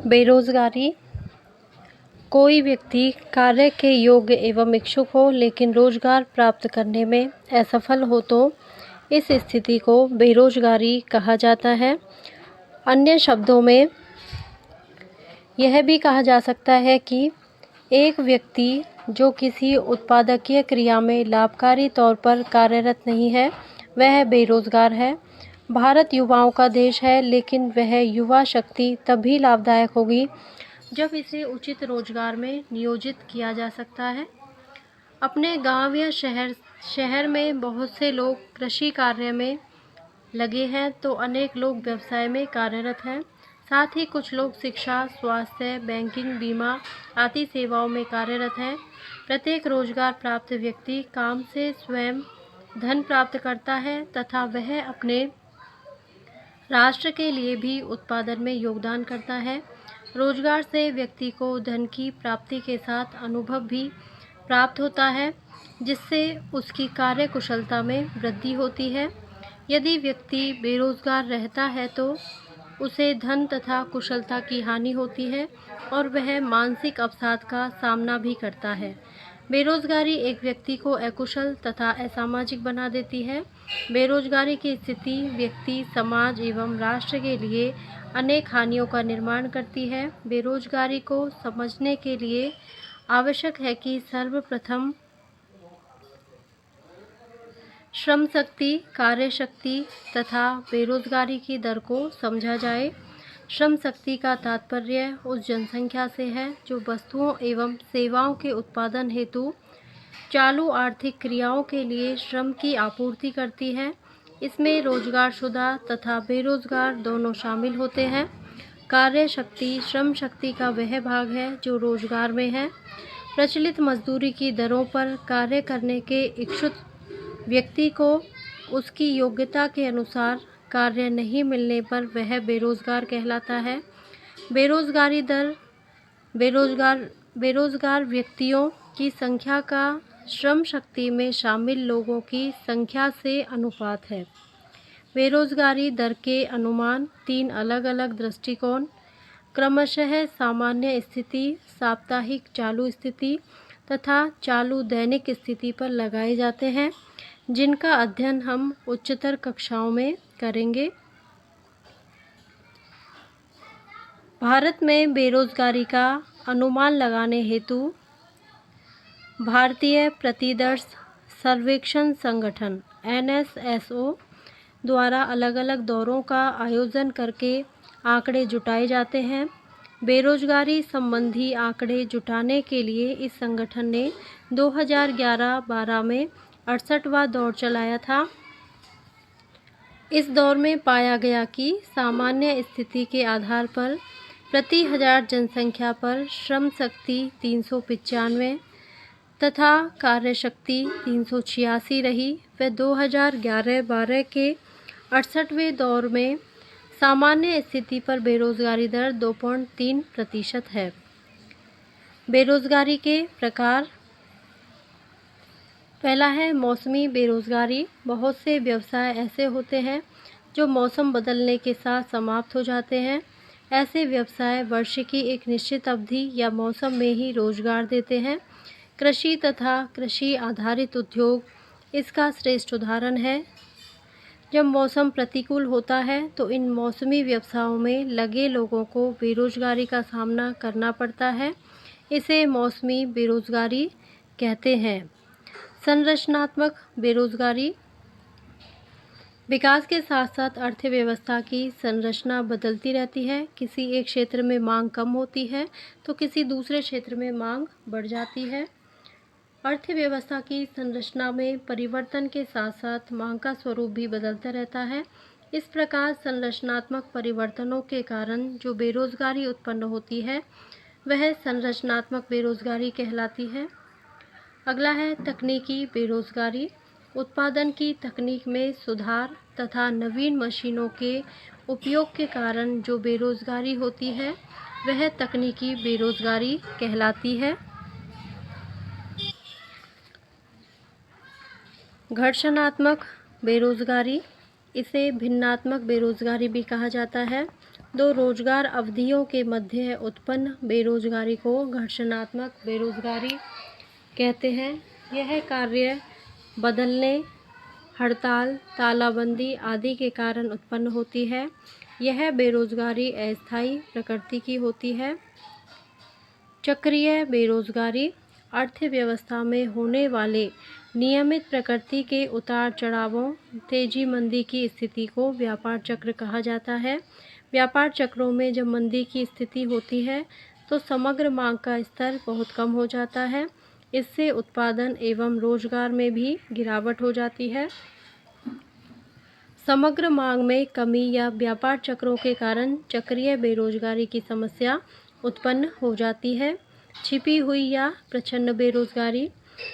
बेरोजगारी। कोई व्यक्ति कार्य के योग्य एवं इच्छुक हो लेकिन रोजगार प्राप्त करने में असफल हो तो इस स्थिति को बेरोजगारी कहा जाता है। अन्य शब्दों में यह भी कहा जा सकता है कि एक व्यक्ति जो किसी उत्पादकीय क्रिया में लाभकारी तौर पर कार्यरत नहीं है वह बेरोजगार है। भारत युवाओं का देश है, लेकिन वह युवा शक्ति तभी लाभदायक होगी जब इसे उचित रोजगार में नियोजित किया जा सकता है। अपने गांव या शहर में बहुत से लोग कृषि कार्य में लगे हैं तो अनेक लोग व्यवसाय में कार्यरत हैं। साथ ही कुछ लोग शिक्षा, स्वास्थ्य, बैंकिंग, बीमा आदि सेवाओं में कार्यरत हैं। प्रत्येक रोजगार प्राप्त व्यक्ति काम से स्वयं धन प्राप्त करता है तथा वह अपने राष्ट्र के लिए भी उत्पादन में योगदान करता है। रोजगार से व्यक्ति को धन की प्राप्ति के साथ अनुभव भी प्राप्त होता है, जिससे उसकी कार्य कुशलता में वृद्धि होती है। यदि व्यक्ति बेरोजगार रहता है तो उसे धन तथा कुशलता की हानि होती है और वह मानसिक अवसाद का सामना भी करता है। बेरोजगारी एक व्यक्ति को अकुशल तथा असामाजिक बना देती है। बेरोजगारी की स्थिति व्यक्ति, समाज एवं राष्ट्र के लिए अनेक हानियों का निर्माण करती है। बेरोजगारी को समझने के लिए आवश्यक है कि सर्वप्रथम श्रम शक्ति, कार्य शक्ति तथा बेरोजगारी की दर को समझा जाए। श्रम शक्ति का तात्पर्य उस जनसंख्या से है जो वस्तुओं एवं सेवाओं के उत्पादन हेतु चालू आर्थिक क्रियाओं के लिए श्रम की आपूर्ति करती है। इसमें रोजगारशुदा तथा बेरोजगार दोनों शामिल होते हैं। कार्य शक्ति श्रम शक्ति का वह भाग है जो रोजगार में है। प्रचलित मजदूरी की दरों पर कार्य करने के इच्छुक व्यक्ति को उसकी योग्यता के अनुसार कार्य नहीं मिलने पर वह बेरोजगार कहलाता है। बेरोजगारी दर बेरोजगार व्यक्तियों की संख्या का श्रम शक्ति में शामिल लोगों की संख्या से अनुपात है। बेरोजगारी दर के अनुमान 3 अलग-अलग दृष्टिकोण क्रमशः सामान्य स्थिति, साप्ताहिक चालू स्थिति तथा चालू दैनिक स्थिति पर लगाए जाते हैं, जिनका अध्ययन हम उच्चतर कक्षाओं में करेंगे। भारत में बेरोजगारी का अनुमान लगाने हेतु भारतीय प्रतिदर्श सर्वेक्षण संगठन NSSO द्वारा अलग-अलग दौरों का आयोजन करके आंकड़े जुटाए जाते हैं। बेरोजगारी संबंधी आंकड़े जुटाने के लिए इस संगठन ने 2011-12 में 68वां दौर चलाया था। इस दौर में पाया गया कि सामान्य स्थिति के आधार पर प्रति हजार जनसंख्या पर श्रम शक्ति 395 तथा कार्य शक्ति 386 रही। वह 2011-12 के 68वें दौर में सामान्य स्थिति पर बेरोजगारी दर 2.3% है। बेरोजगारी के प्रकार। पहला है मौसमी बेरोजगारी। बहुत से व्यवसाय ऐसे होते हैं जो मौसम बदलने के साथ समाप्त हो जाते हैं। ऐसे व्यवसाय वर्ष की एक निश्चित अवधि या मौसम में ही रोजगार देते हैं। कृषि तथा कृषि आधारित उद्योग इसका श्रेष्ठ उदाहरण है। जब मौसम प्रतिकूल होता है तो इन मौसमी व्यवसायों में लगे लोगों को बेरोजगारी का सामना करना पड़ता है। इसे मौसमी बेरोजगारी कहते हैं। संरचनात्मक बेरोजगारी। विकास के साथ साथ अर्थव्यवस्था की संरचना बदलती रहती है। किसी एक क्षेत्र में मांग कम होती है तो किसी दूसरे क्षेत्र में मांग बढ़ जाती है। अर्थव्यवस्था की संरचना में परिवर्तन के साथ साथ मांग का स्वरूप भी बदलता रहता है। इस प्रकार संरचनात्मक परिवर्तनों के कारण जो बेरोजगारी उत्पन्न होती है वह संरचनात्मक बेरोजगारी कहलाती है। अगला है तकनीकी बेरोजगारी। उत्पादन की तकनीक में सुधार तथा नवीन मशीनों के उपयोग के कारण जो बेरोजगारी होती है वह तकनीकी बेरोजगारी कहलाती है। घर्षणात्मक बेरोजगारी। इसे भिन्नात्मक बेरोजगारी भी कहा जाता है। दो रोजगार अवधियों के मध्य उत्पन्न बेरोजगारी को घर्षणात्मक बेरोजगारी कहते हैं। यह कार्य बदलने, हड़ताल, तालाबंदी आदि के कारण उत्पन्न होती है। यह बेरोजगारी अस्थायी प्रकृति की होती है। चक्रीय बेरोजगारी अर्थव्यवस्था में होने वाले नियमित प्रकृति के उतार चढ़ावों, तेजी मंदी की स्थिति को व्यापार चक्र कहा जाता है। व्यापार चक्रों में जब मंदी की स्थिति होती है तो समग्र मांग का स्तर बहुत कम हो जाता है। इससे उत्पादन एवं रोजगार में भी गिरावट हो जाती है। समग्र मांग में कमी या व्यापार चक्रों के कारण चक्रीय बेरोजगारी की समस्या उत्पन्न हो जाती है। छिपी हुई या प्रच्छन्न बेरोजगारी,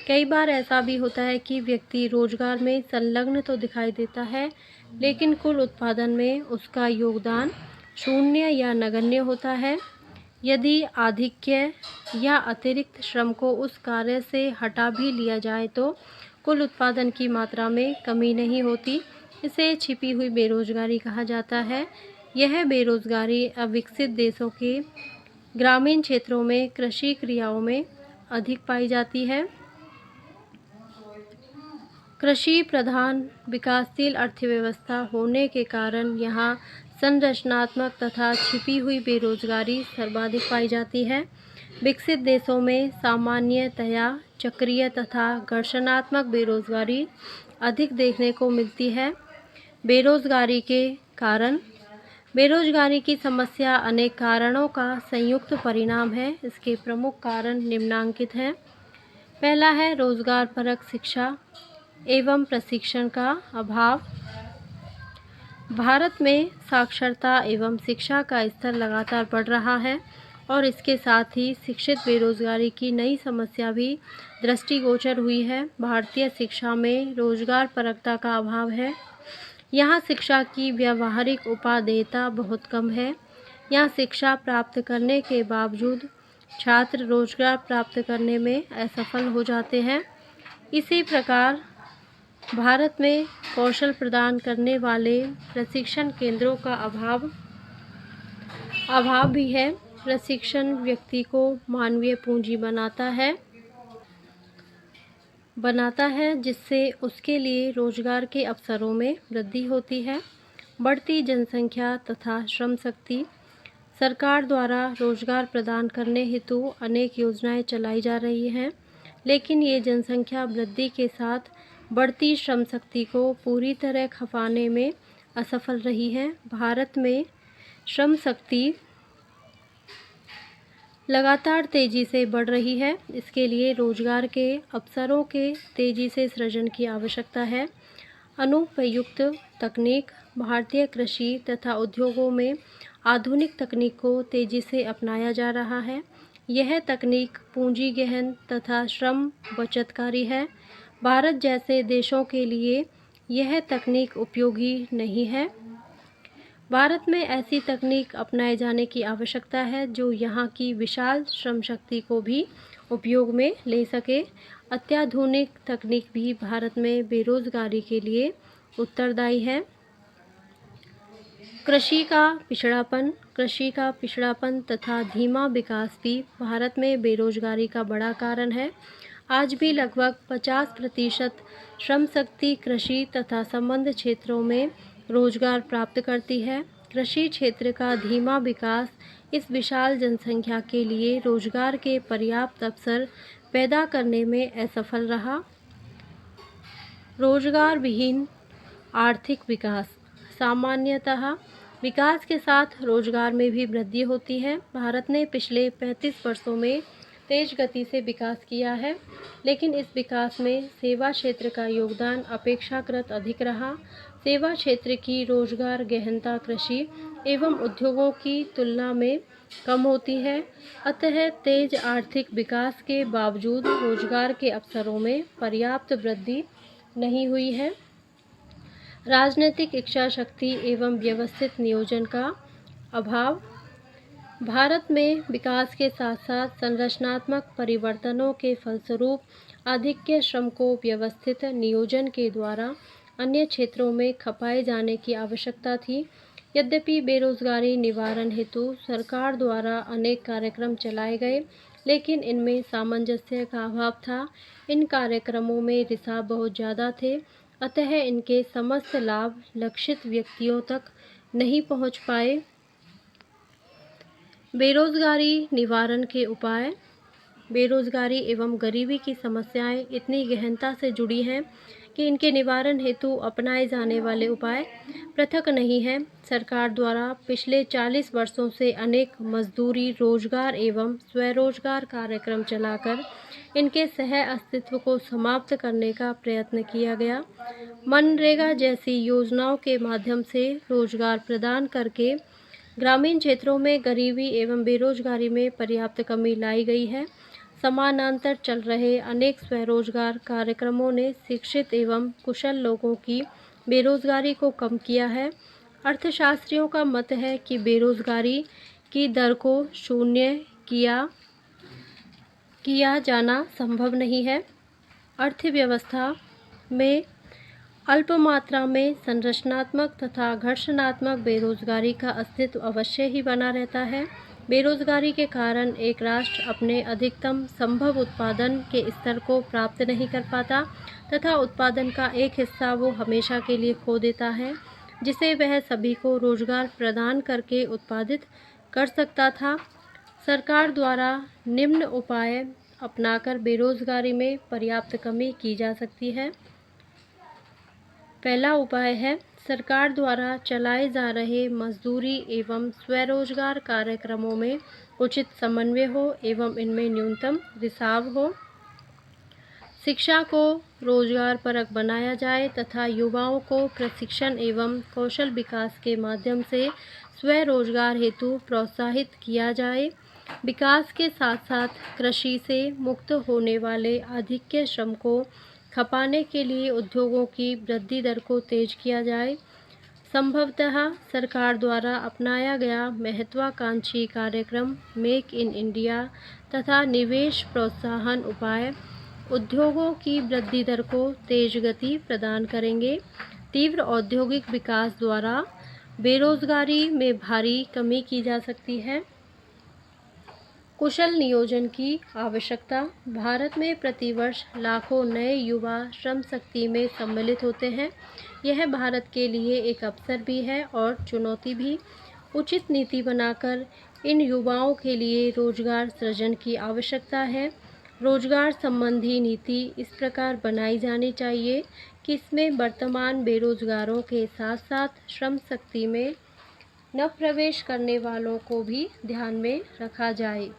कई बार ऐसा भी होता है कि व्यक्ति रोजगार में संलग्न तो दिखाई देता है, लेकिन कुल उत्पादन में उसका योगदान शून्य या नगण्य होता है। यदि आधिक्य या अतिरिक्त श्रम को उस कार्य से हटा भी लिया जाए तो कुल उत्पादन की मात्रा में कमी नहीं होती। इसे छिपी हुई बेरोजगारी कहा जाता है। यह बेरोजगारी अविकसित देशों के ग्रामीण क्षेत्रों में कृषि क्रियाओं में अधिक पाई जाती है। कृषि प्रधान विकासशील अर्थव्यवस्था होने के कारण यहाँ संरचनात्मक तथा छिपी हुई बेरोजगारी सर्वाधिक पाई जाती है। विकसित देशों में सामान्यतया चक्रीय तथा घर्षणात्मक बेरोजगारी अधिक देखने को मिलती है। बेरोजगारी के कारण, बेरोजगारी की समस्या अनेक कारणों का संयुक्त परिणाम है। इसके प्रमुख कारण निम्नांकित हैं। पहला है रोजगार परक शिक्षा एवं प्रशिक्षण का अभाव। भारत में साक्षरता एवं शिक्षा का स्तर लगातार बढ़ रहा है और इसके साथ ही शिक्षित बेरोजगारी की नई समस्या भी दृष्टिगोचर हुई है। भारतीय शिक्षा में रोजगार परकता का अभाव है। यहाँ शिक्षा की व्यावहारिक उपादेयता बहुत कम है। यहाँ शिक्षा प्राप्त करने के बावजूद छात्र रोजगार प्राप्त करने में असफल हो जाते हैं। इसी प्रकार भारत में कौशल प्रदान करने वाले प्रशिक्षण केंद्रों का अभाव भी है। प्रशिक्षण व्यक्ति को मानवीय पूंजी बनाता है जिससे उसके लिए रोजगार के अवसरों में वृद्धि होती है। बढ़ती जनसंख्या तथा श्रम शक्ति, सरकार द्वारा रोजगार प्रदान करने हेतु अनेक योजनाएं चलाई जा रही हैं, लेकिन ये जनसंख्या वृद्धि के साथ बढ़ती श्रम शक्ति को पूरी तरह खपाने में असफल रही है। भारत में श्रम शक्ति लगातार तेजी से बढ़ रही है। इसके लिए रोजगार के अवसरों के तेजी से सृजन की आवश्यकता है। अनुपयुक्त तकनीक, भारतीय कृषि तथा उद्योगों में आधुनिक तकनीक को तेजी से अपनाया जा रहा है। यह तकनीक पूंजी गहन तथा श्रम बचतकारी है। भारत जैसे देशों के लिए यह तकनीक उपयोगी नहीं है। भारत में ऐसी तकनीक अपनाए जाने की आवश्यकता है जो यहाँ की विशाल श्रम शक्ति को भी उपयोग में ले सके। अत्याधुनिक तकनीक भी भारत में बेरोजगारी के लिए उत्तरदायी है। कृषि का पिछड़ापन तथा धीमा विकास भी भारत में बेरोजगारी का बड़ा कारण है। आज भी लगभग 50% श्रम शक्ति कृषि तथा संबद्ध क्षेत्रों में रोजगार प्राप्त करती है। कृषि क्षेत्र का धीमा विकास इस विशाल जनसंख्या के लिए रोजगार के पर्याप्त अवसर पैदा करने में असफल रहा। रोजगार विहीन आर्थिक विकास, सामान्यतः विकास के साथ रोजगार में भी वृद्धि होती है। भारत ने पिछले 35 वर्षों में तेज गति से विकास किया है, लेकिन इस विकास में सेवा क्षेत्र का योगदान अपेक्षाकृत अधिक रहा। सेवा क्षेत्र की रोजगार गहनता कृषि एवं उद्योगों की तुलना में कम होती है। अतः तेज आर्थिक विकास के बावजूद रोजगार के अवसरों में पर्याप्त वृद्धि नहीं हुई है। राजनीतिक इच्छा शक्ति एवं व्यवस्थित नियोजन का अभाव, भारत में विकास के साथ साथ संरचनात्मक परिवर्तनों के फलस्वरूप आधिक्य श्रम को व्यवस्थित नियोजन के द्वारा अन्य क्षेत्रों में खपाए जाने की आवश्यकता थी। यद्यपि बेरोजगारी निवारण हेतु सरकार द्वारा अनेक कार्यक्रम चलाए गए, लेकिन इनमें सामंजस्य का अभाव था। इन कार्यक्रमों में रिसाव बहुत ज़्यादा थे, अतः इनके समस्त लाभ लक्षित व्यक्तियों तक नहीं पहुंच पाए। बेरोजगारी निवारण के उपाय। बेरोजगारी एवं गरीबी की समस्याएं इतनी गहनता से जुड़ी हैं कि इनके निवारण हेतु अपनाए जाने वाले उपाय पृथक नहीं हैं। सरकार द्वारा पिछले 40 वर्षों से अनेक मजदूरी, रोजगार एवं स्वरोजगार कार्यक्रम चलाकर इनके सह अस्तित्व को समाप्त करने का प्रयत्न किया गया। मनरेगा जैसी योजनाओं के माध्यम से रोजगार प्रदान करके ग्रामीण क्षेत्रों में गरीबी एवं बेरोजगारी में पर्याप्त कमी लाई गई है। समानांतर चल रहे अनेक स्वरोजगार कार्यक्रमों ने शिक्षित एवं कुशल लोगों की बेरोजगारी को कम किया है। अर्थशास्त्रियों का मत है कि बेरोजगारी की दर को शून्य किया जाना संभव नहीं है। अर्थव्यवस्था में अल्प मात्रा में संरचनात्मक तथा घर्षणात्मक बेरोजगारी का अस्तित्व अवश्य ही बना रहता है। बेरोजगारी के कारण एक राष्ट्र अपने अधिकतम संभव उत्पादन के स्तर को प्राप्त नहीं कर पाता तथा उत्पादन का एक हिस्सा वो हमेशा के लिए खो देता है, जिसे वह सभी को रोजगार प्रदान करके उत्पादित कर सकता था। सरकार द्वारा निम्न उपाय अपनाकर बेरोजगारी में पर्याप्त कमी की जा सकती है। पहला उपाय है, सरकार द्वारा चलाए जा रहे मजदूरी एवं स्वरोजगार कार्यक्रमों में उचित समन्वय हो एवं इनमें न्यूनतम रिसाव हो। शिक्षा को रोजगार परक बनाया जाए तथा युवाओं को प्रशिक्षण एवं कौशल विकास के माध्यम से स्वरोजगार हेतु प्रोत्साहित किया जाए। विकास के साथ साथ कृषि से मुक्त होने वाले आधिक्य श्रम को खपाने के लिए उद्योगों की वृद्धि दर को तेज किया जाए। संभवतः सरकार द्वारा अपनाया गया महत्वाकांक्षी कार्यक्रम मेक इन इंडिया तथा निवेश प्रोत्साहन उपाय उद्योगों की वृद्धि दर को तेज गति प्रदान करेंगे। तीव्र औद्योगिक विकास द्वारा बेरोजगारी में भारी कमी की जा सकती है। कुशल नियोजन की आवश्यकता। भारत में प्रतिवर्ष लाखों नए युवा श्रम शक्ति में सम्मिलित होते हैं। यह भारत के लिए एक अवसर भी है और चुनौती भी। उचित नीति बनाकर इन युवाओं के लिए रोजगार सृजन की आवश्यकता है। रोजगार संबंधी नीति इस प्रकार बनाई जानी चाहिए कि इसमें वर्तमान बेरोजगारों के साथ साथ श्रम शक्ति में नव प्रवेश करने वालों को भी ध्यान में रखा जाए।